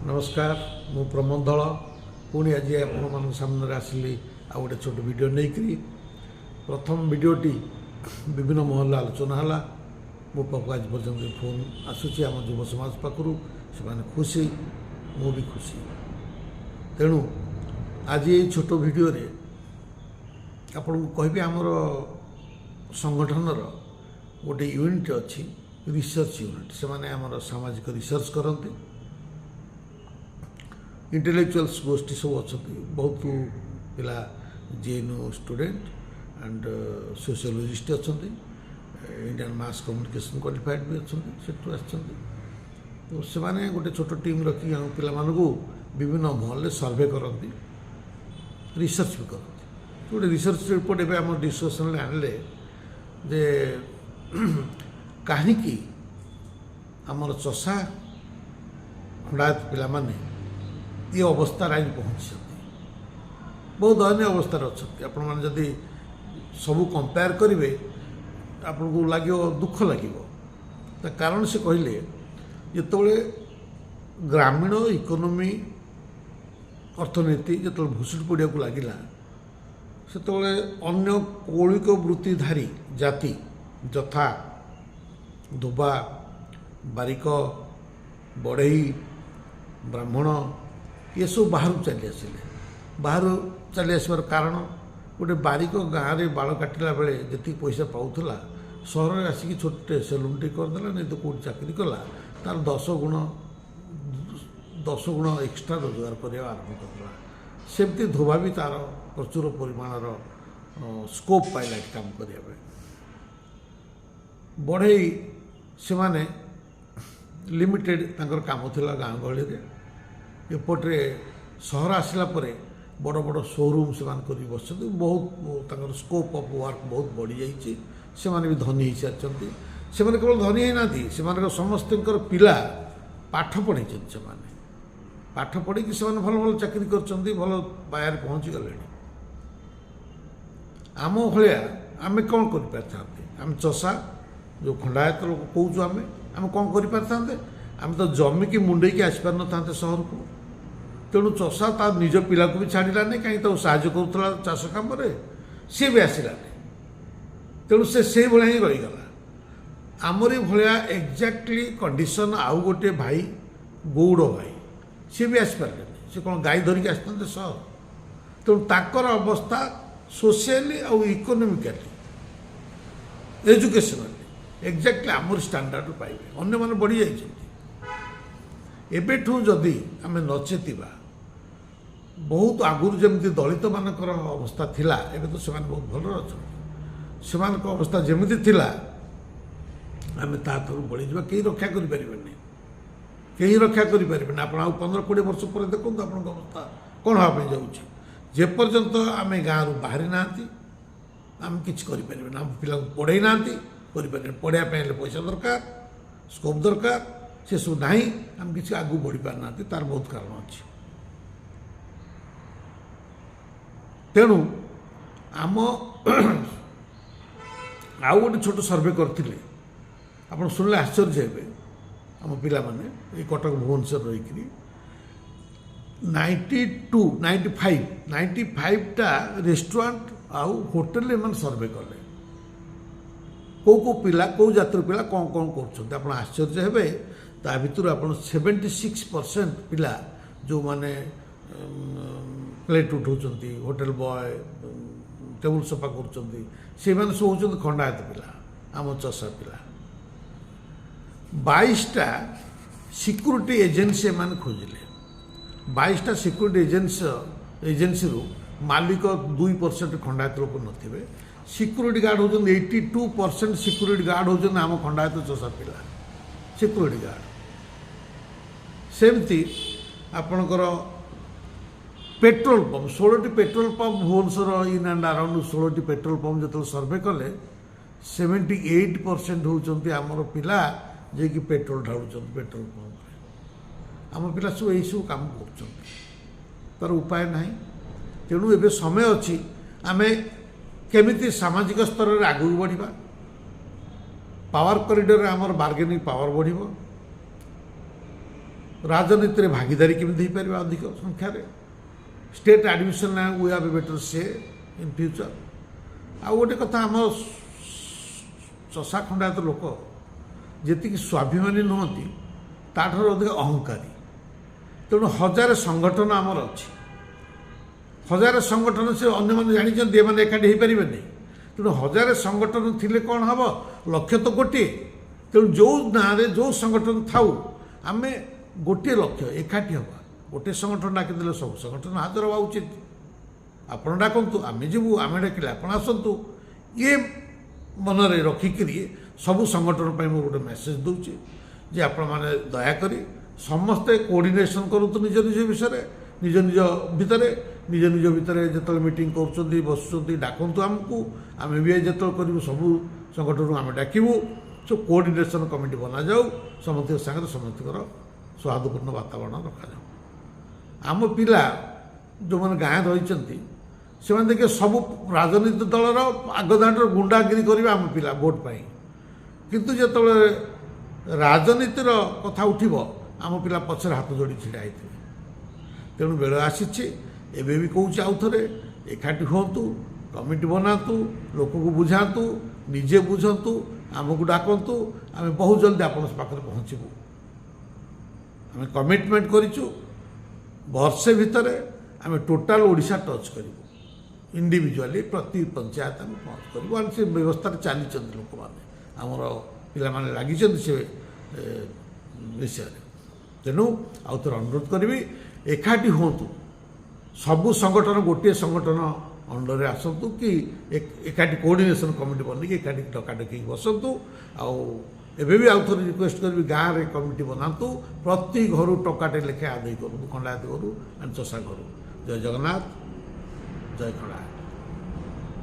नमस्कार मु प्रमोद दल पुणी आज आप सामने आसिली आ गोटे छोट वीडियो नहीं प्रथम वीडियोटी विभिन्न महल आलोचना है मो पाक आज पर्यटन फोन आसूसी आम युव समाज पाखु से खुशी मु भी खुशी तेणु आज ये छोट वीडियो रे आपन को कहि आमर संगठन गोटे यूनिट अच्छी रिसर्च यूनिट से माने आमर सामाजिक रिसर्च करते इंटेलेक्चुअल्स गोष्ठी सब अच्छा बहुत पिला जेएनयू स्टूडेंट एंड सोशियोलॉजिस्ट अच्छा इंडियन मास कम्युनिकेशन क्वालिफाइड भी अच्छा से तो से माने गोटे छोट टीम रखी पिला मानू विभिन्न महल सर्वे करती रिसर्च भी करती गोटे रिसर्च रिपोर्ट एवं आम डिस्कसन आनले जे कहीं आमर चषा खंडायत पिला माने ये अवस्था आज पहुँची बहुत दयनीय अवस्था अच्छा आपण मैंने जदि सबू कंपेयर करेंगे आपन को लगे दुख लगे कारण से कहले जिते ग्रामीण इकोनॉमी अर्थनीति जो भुसुट पड़ा को लगिला से अन्य कौलिक वृत्तिधारी जाति यथा धोबा बारिक बढ़ई ब्राह्मण ये सब बाहर चली आसिले बाहर चली आसबार कारण गोटे बारिक गाँव में बाल काटिला बेले जी पैसा पाऊला सहर में आसिक छोटे सेलूनटे करदेला नहीं तो कौट चाकरी कला तार 10 गुण एक्सट्रा रोजगार करने आरंभ करदेला सेमती धोबा भी तार प्रचुर परिमाणर स्कोप पाइला काम करने बढ़ई से माने लिमिटेड काम थिला गाँ गहली एपटे सहर आसला बड़ बड़ शोरूम से बस बहुत स्कोप ऑफ वर्क बहुत बढ़ी जाइए से भी धनी हो सारी से केवल धनी होना से समस्त पिला पाठ पढ़ी से पाठ पढ़ी से भल भल चाकरी कर भल बायर पहुँची गले आम भाया आम कौन कर चषा जो खंडायत लोक कौचु आम कौन कर आम तो जमी की मुंडे की आसपार न था सहर को तेणु चषा तार निज पिला को भी छाड़ानी कहीं साहय करूला चाष कम सी भी आसलानी तेणु से भाया ही रहीगला आमरी भाया एक्जाक्टली कंडीशन आउ गोटे भाई गौड़ भाई सी भी आसपारे सी कौन गाई धरिक आसते सहर तेणु ताकर अवस्था सोशियली आउ इकोनोमिकाली एजुकेशनली एक्जाक्टली आमर स्टैंडर्ड पाइबे अन्य मैंने बढ़ी जाइए एबेठू जदि आम नचेतिबा बहुत आगुरी जमी दलित मानकर अवस्था थिला एबे तो से बहुत भल अच्छा से अवस्था जमी थिला आम ताथरू बढ़ी जा कहीं रक्षा करें कहीं रक्षा करें आप 15-20 वर्ष पर देखो आप अवस्था कौन हाँपे जापर्यंत आम गाँव रू बाहरी ना आम कि आम पिला पढ़े ना पढ़ाई पैसा दरकार स्कोप दरकार से सब ना आम किसी आगू बढ़ी पारना तार बहुत कारण अच्छी तेणु आम आउ गोटे छोट सर्वे करते आप शुणिले आश्चर्य हे आम पिला माने ये कटक भुवनेश्वर रही 95 रेस्टोरेंट आउ होटेल इन सर्वे कले कौ पिला कौ जातर पिला कौन कौन कर आश्चर्य हे ता भर आप 76% पिला जो माने प्लेट उठाऊँ होटेल बॉय टेबुल सफा कर सब हूँ खंडायत पिला आम चषा पिला 22टा सिक्यूरीटी एजेन्सी मैंने खोजिले 22टा सिक्यूरीटी एजेन्सी रू मालिक 2% खंडायत लोक नथिबे सिक्यूरीटी गार्ड होउछन 82% सिक्यूरीटी गार्ड होउछन आम खंडायत चषा पिला सिक्यूरीटी गार्ड सेमती आपणकर पेट्रोल पंप 16टी petrol pump Bhubaneswar in and around 16टी पेट्रोल पंप जो सर्वे कले 78% होउछन आमर पिला जे कि पेट्रोल ढालुछन पेट्रोल पंप आम पिला सब यही सब काम कर तार उपाय ना तेणु एबे समय अच्छी आम केमिति सामाजिक स्तर में आगू बढ़ा पावर कॉरिडोर आमर बार्गेनिंग पावर बढ़ राजनीति में भागीदारी केमी पार अधिक संख्यार state admission we have a better say in future आ गोटे कथा आम चषा खंडायत लोक जी स्वाभिमानी नुहति ताठर अधिक अहंकारी तेणु हजार संगठन आमर अच्छी हजार संगठन से अन्य मैंने जानते ये मैंने एकाठी हो पारे तेणु हजार संगठन थिले कौन हम लक्ष्य तो गोटे तेणु जो ना जो संगठन थाऊ आम गोटे लक्ष्य एकाठी हवा गोटे संगठन डाकिदेले सब संगठन हाजर हवा उचित आपण डाकतु आम जीवु आम डाकिले आप आसतु ये मनरे रखिकी सबू संगठन पर मुझे गोटे मेसेज दूची जे आपण मैंने दयाकोरी समस्ते कोऑर्डिनेशन करूँ निज निज विषय निज निज भितर निज निज भितर जो मीटिंग कर बसुँच डाकतु आमको आम भी जो करूँ सबू संगठन आम डाकबू सब कोऑर्डिनेशन कमिटी बना जाऊ समस्त सागर समस्त सौहार्दपूर्ण वातावरण रखा जाऊ आम पिला जो मैंने गाँव रही से देखिए सब राजनीतिक दलर आगदाण्डर गुंडागिरी करेंगे आम पिला भोट पाई किंतु जो राजनीतिर कथा उठिब आम पिला पछर हाथ जोड़ी छिड़ा होते तेणु बेल आसी एबे भी कहूँ आउ थे एकाठी हूँ कमिटी बनातु लोक को बुझातु निजे बुझतु आमको डाकतु आम बहुत जल्दी आप पाखे पहुँचबू आम कमिटमेंट करूँ वर्षे भितर आम टोटाल ओडिशा टच करूँ इंडिविजुअली प्रति पंचायत आम पहुँच करूँ आम से व्यवस्था चली लोक मैंने आमर पिला लगी से विषय तेणु आउ थे अनुरोध करी एकाठी हूँ सबू संगठन गोटे संगठन अंडर आसतु कि एकाठी कोऑर्डिनेशन कमिटी बन एकाठी डकाडकी बसतु आबे भी आउ थे रिक्वेस्ट करी गाँव में कमिटी बनातु प्रति घर टकाटे लेखे आदाय करूँ खंडायत करूँ चषा करूँ जय जगन्नाथ जय खंडायत।